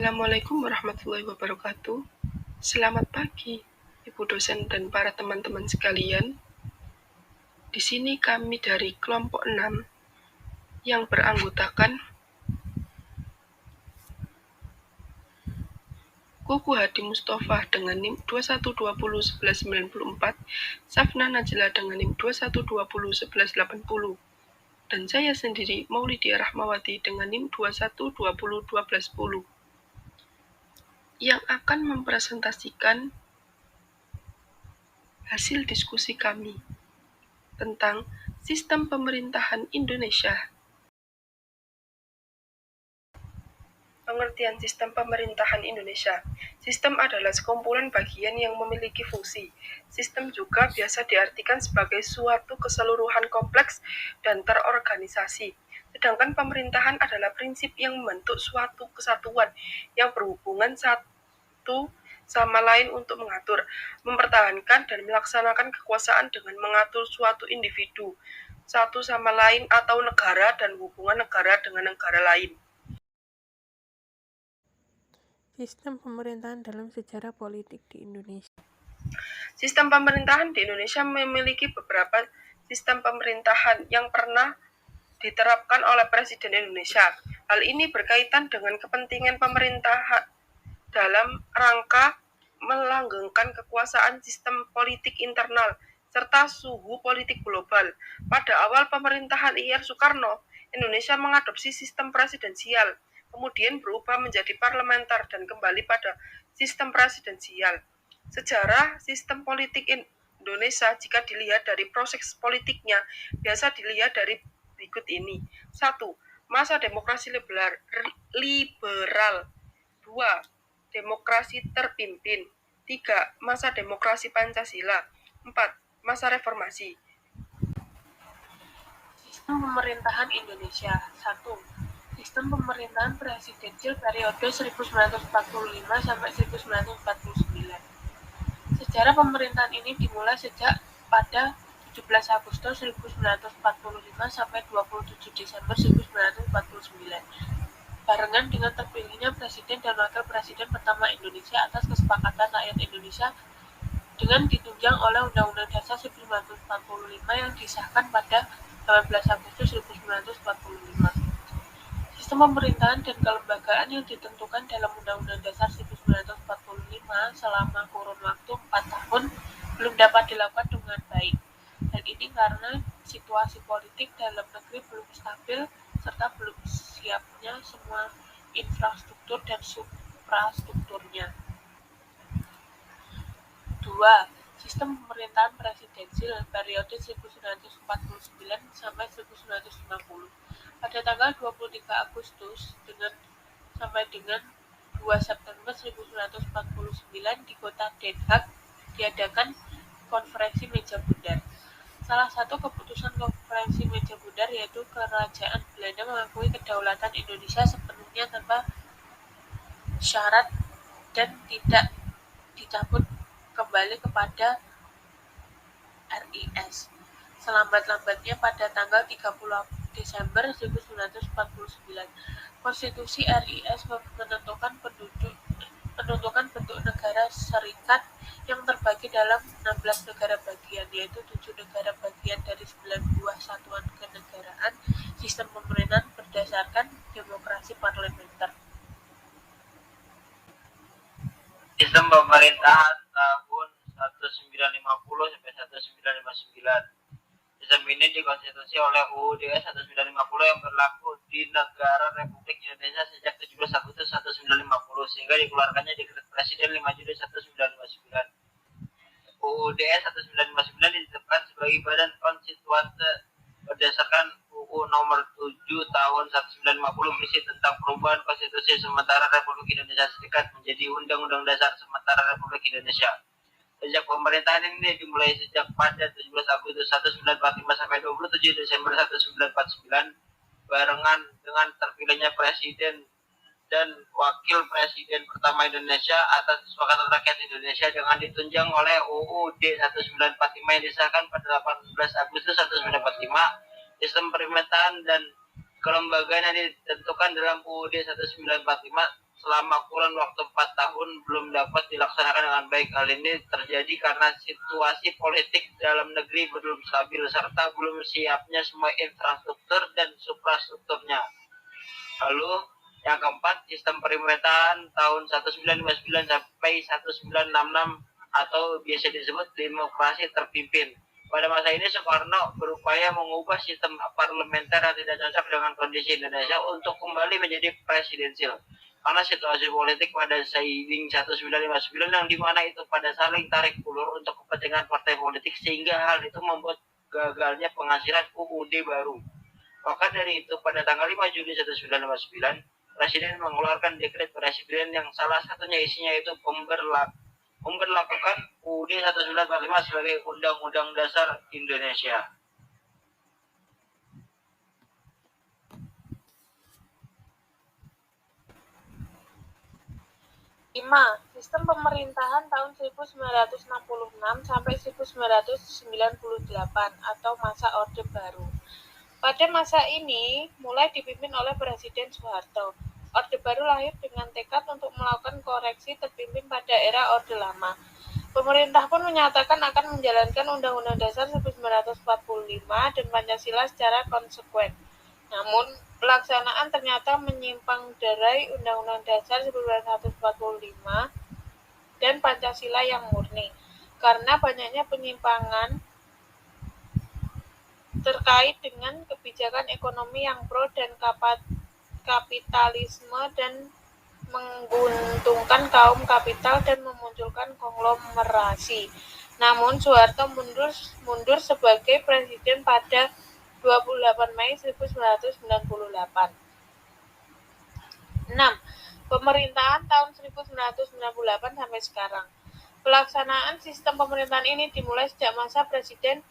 Assalamualaikum warahmatullahi wabarakatuh. Selamat pagi, Ibu dosen dan para teman-teman sekalian. Di sini kami dari kelompok 6 yang beranggotakan Kuku Hadi Mustafa dengan NIM 21201194, Safna Najla dengan NIM 21201180, dan saya sendiri Maulidia Rahmawati dengan NIM 21201210 yang akan mempresentasikan hasil diskusi kami tentang sistem pemerintahan Indonesia. Pengertian sistem pemerintahan Indonesia. Sistem adalah sekumpulan bagian yang memiliki fungsi. Sistem juga biasa diartikan sebagai suatu keseluruhan kompleks dan terorganisasi. Sedangkan pemerintahan adalah prinsip yang membentuk suatu kesatuan yang berhubungan satu sama lain untuk mengatur, mempertahankan, dan melaksanakan kekuasaan dengan mengatur suatu individu, satu sama lain atau negara dan hubungan negara dengan negara lain. Sistem pemerintahan dalam sejarah politik di Indonesia. Sistem pemerintahan di Indonesia memiliki beberapa sistem pemerintahan yang pernah diterapkan oleh Presiden Indonesia. Hal ini berkaitan dengan kepentingan pemerintahan dalam rangka melanggengkan kekuasaan sistem politik internal serta suhu politik global. Pada awal pemerintahan I.R. Soekarno, Indonesia mengadopsi sistem presidensial, kemudian berubah menjadi parlementer dan kembali pada sistem presidensial. Sejarah sistem politik Indonesia jika dilihat dari proses politiknya biasa dilihat dari berikut ini. 1. Masa demokrasi liberal. 2. Demokrasi terpimpin. 3. Masa demokrasi Pancasila. 4. Masa reformasi. Sistem pemerintahan Indonesia. 1. Sistem pemerintahan presidensial periode 1945 sampai 1949. Sejarah pemerintahan ini dimulai sejak pada 17 Agustus 1945 sampai 27 Desember 1949. Barengan dengan terpilihnya Presiden dan Wakil Presiden pertama Indonesia atas kesepakatan rakyat Indonesia dengan ditunjang oleh Undang-Undang Dasar 1945 yang disahkan pada 18 Agustus 1945. Sistem pemerintahan dan kelembagaan yang ditentukan dalam Undang-Undang Dasar 1945 selama kurun waktu 4 tahun belum dapat dilakukan dengan baik. Hal ini karena situasi politik dalam negeri belum stabil serta belum siapnya semua infrastruktur dan suprastrukturnya. 2. Sistem pemerintahan presidensial periode 1949 sampai 1950. Pada tanggal 23 Agustus sampai dengan 2 September 1949 di kota Den Haag diadakan konferensi meja bundar. Salah satu keputusan konferensi meja bundar yaitu Kerajaan Belanda mengakui kedaulatan Indonesia sepenuhnya tanpa syarat dan tidak dicabut kembali kepada RIS selambat-lambatnya pada tanggal 30 Desember 1949. Konstitusi RIS menentukan bentuk negara serikat yang terbagi dalam 16 negara bagian, yaitu 7 negara bagian dari 9 buah satuan kenegaraan. Sistem pemerintahan berdasarkan demokrasi parlementer. Sistem pemerintahan tahun 1950 sampai 1959. Sistem ini dikonstitusi oleh UUD 1950 yang berlaku di negara Republik Indonesia sejak 17 Agustus 1950 sehingga dikeluarkannya Dekret Presiden 5 Juli 1959. UUD 1959 ditetapkan sebagai badan konstituante berdasarkan UU nomor 7 tahun 1950 berisi tentang perubahan konstitusi sementara Republik Indonesia Serikat menjadi Undang-Undang Dasar Sementara Republik Indonesia. Sejak pemerintahan ini dimulai sejak pada 17 Agustus 1945 sampai 27 Desember 1949 barengan dengan terpilihnya Presiden dan Wakil Presiden pertama Indonesia atas kesepakatan rakyat Indonesia dengan ditunjang oleh UUD 1945 yang disahkan pada 18 Agustus 1945. Sistem pemerintahan dan kelembagaan yang ditentukan dalam UUD 1945 selama kurun waktu 4 tahun belum dapat dilaksanakan dengan baik. Hal ini terjadi karena situasi politik dalam negeri belum stabil serta belum siapnya semua infrastruktur dan suprastrukturnya. Lalu yang keempat, sistem pemerintahan tahun 1959 sampai 1966 atau biasa disebut demokrasi terpimpin. Pada masa ini Soekarno berupaya mengubah sistem parlementer yang tidak cocok dengan kondisi Indonesia untuk kembali menjadi presidensial. Karena situasi politik pada seiring 1959 yang dimana itu pada saling tarik ulur untuk kepentingan partai politik, sehingga hal itu membuat gagalnya penghasilan UUD baru. Maka dari itu pada tanggal 5 Juli 1959 Presiden mengeluarkan dekret presiden yang salah satunya isinya itu memberlakukan UUD 1945 sebagai Undang-Undang Dasar Indonesia. 5. Sistem pemerintahan tahun 1966 sampai 1998 atau masa Orde Baru. Pada masa ini mulai dipimpin oleh Presiden Soeharto. Orde Baru lahir dengan tekad untuk melakukan koreksi terpimpin pada era Orde Lama. Pemerintah pun menyatakan akan menjalankan Undang-Undang Dasar 1945 dan Pancasila secara konsekuen. Namun, pelaksanaan ternyata menyimpang dari Undang-Undang Dasar 1945 dan Pancasila yang murni, karena banyaknya penyimpangan terkait dengan kebijakan ekonomi yang pro dan kapitalisme dan menguntungkan kaum kapital dan memunculkan konglomerasi. Namun, Soeharto mundur sebagai presiden pada 28 Mei 1998. 6. Pemerintahan tahun 1998 sampai sekarang. Pelaksanaan sistem pemerintahan ini dimulai sejak masa Presiden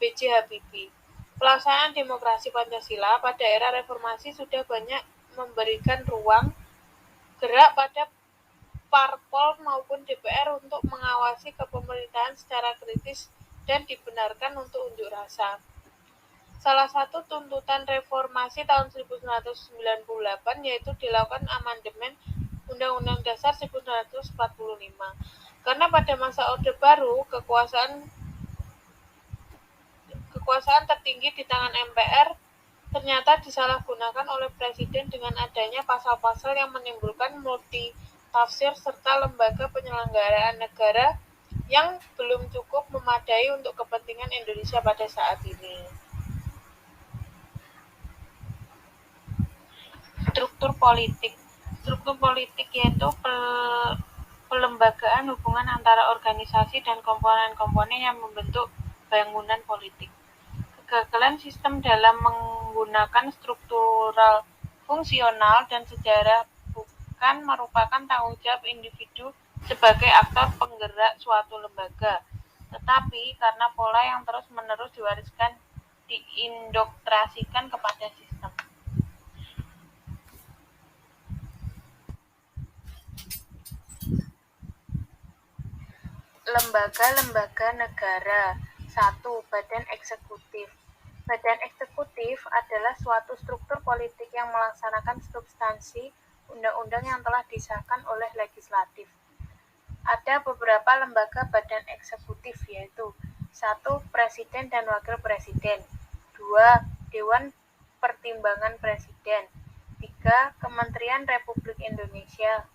B.J. Habibie. Pelaksanaan demokrasi Pancasila pada era reformasi sudah banyak memberikan ruang gerak pada parpol maupun DPR untuk mengawasi kepemerintahan secara kritis dan dibenarkan untuk unjuk rasa. Salah satu tuntutan reformasi tahun 1998 yaitu dilakukan amandemen Undang-Undang Dasar 1945. Karena pada masa Orde Baru, kekuasaan tertinggi di tangan MPR ternyata disalahgunakan oleh Presiden dengan adanya pasal-pasal yang menimbulkan multitafsir serta lembaga penyelenggaraan negara yang belum cukup memadai untuk kepentingan Indonesia pada saat ini. Struktur politik yaitu pelembagaan hubungan antara organisasi dan komponen-komponen yang membentuk bangunan politik. Kegagalan sistem dalam menggunakan struktural fungsional dan sejarah bukan merupakan tanggung jawab individu sebagai aktor penggerak suatu lembaga, tetapi karena pola yang terus-menerus diwariskan diindoktrinasikan kepada sistem. Lembaga-lembaga negara. 1. Badan eksekutif. Badan eksekutif adalah suatu struktur politik yang melaksanakan substansi undang-undang yang telah disahkan oleh legislatif. Ada beberapa lembaga badan eksekutif yaitu 1. Presiden dan Wakil Presiden. 2. Dewan Pertimbangan Presiden. 3. Kementerian Republik Indonesia.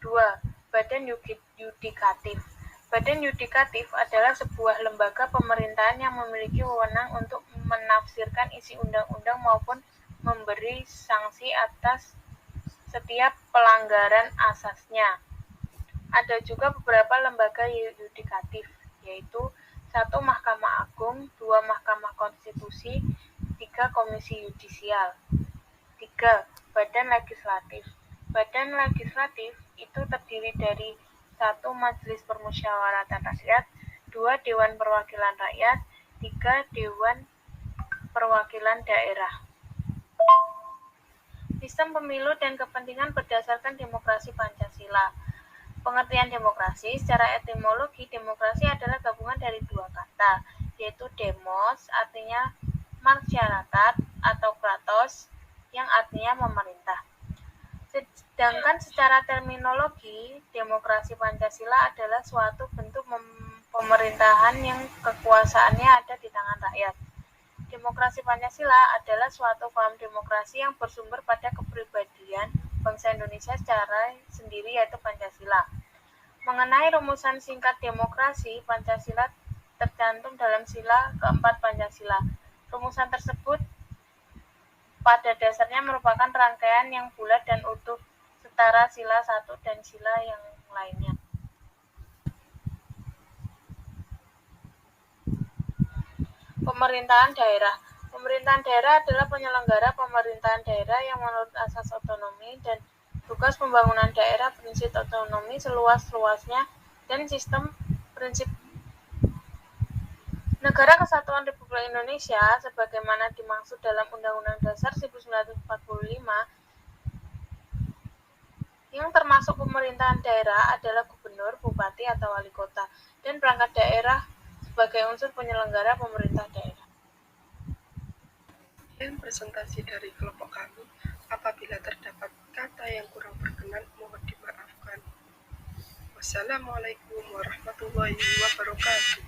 2. Badan Yudikatif. Badan Yudikatif adalah sebuah lembaga pemerintahan yang memiliki wewenang untuk menafsirkan isi undang-undang maupun memberi sanksi atas setiap pelanggaran asasnya. Ada juga beberapa lembaga yudikatif, yaitu 1. Mahkamah Agung, 2. Mahkamah Konstitusi, 3. Komisi Yudisial. 3. Badan Legislatif. Badan legislatif itu terdiri dari 1. Majelis Permusyawaratan Rakyat, 2. Dewan Perwakilan Rakyat, 3. Dewan Perwakilan Daerah. Sistem pemilu dan kepentingan berdasarkan demokrasi Pancasila. Pengertian demokrasi secara etimologi, demokrasi adalah gabungan dari dua kata, yaitu demos, artinya masyarakat, atau kratos, yang artinya memerintah. Sedangkan secara terminologi, demokrasi Pancasila adalah suatu bentuk pemerintahan yang kekuasaannya ada di tangan rakyat. Demokrasi Pancasila adalah suatu paham demokrasi yang bersumber pada kepribadian bangsa Indonesia secara sendiri, yaitu Pancasila. Mengenai rumusan singkat demokrasi, Pancasila tercantum dalam sila keempat Pancasila. Rumusan tersebut pada dasarnya merupakan rangkaian yang bulat dan utuh setara sila 1 dan sila yang lainnya. Pemerintahan daerah. Pemerintahan daerah adalah penyelenggara pemerintahan daerah yang menurut asas otonomi dan tugas pembangunan daerah prinsip otonomi seluas-luasnya dan sistem prinsip Negara Kesatuan Republik Indonesia sebagaimana dimaksud dalam Undang-Undang Dasar 1945 yang termasuk pemerintahan daerah adalah gubernur, bupati, atau wali kota, dan perangkat daerah sebagai unsur penyelenggara pemerintah daerah. Sekian presentasi dari kelompok kami. Apabila terdapat kata yang kurang berkenan, mohon dimaafkan. Wassalamualaikum warahmatullahi wabarakatuh.